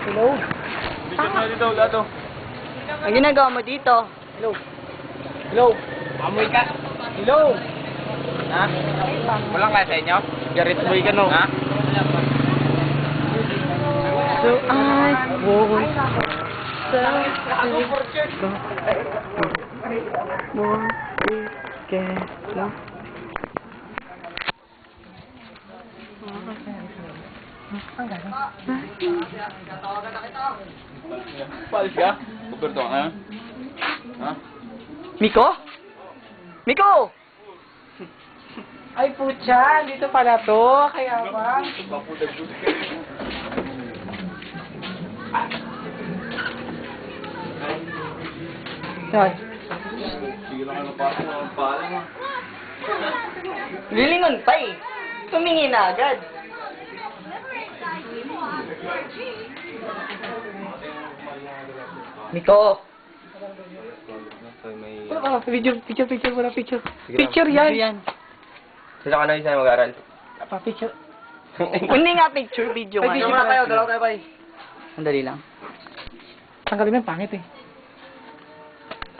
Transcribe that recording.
Hello? Bigyan mo dito, wala to. Ang ginagawa mo dito? Hello? Hello? Amoy ka? Hello? Ha? Walang kaya sa inyo? Garit boy ka no? Ha? So I won't Palis ka? Puperto ka? Ha? Miko? Miko! Ay, putya, dito pala to. Kaya ba? Yan. Sige lang ano pa ako, ang pala mo. Lilingon pa eh. Tumingi na agad. Miko! Wala ka, picture, wala picture. Sige Picture Video yan. yan. Sila ka na isa mag-aaral. Pa, picture. Hindi nga picture, video nga. Ay, video na tayo, dalawa tayo, Sandali lang. Tanggalin mo yung pangit eh.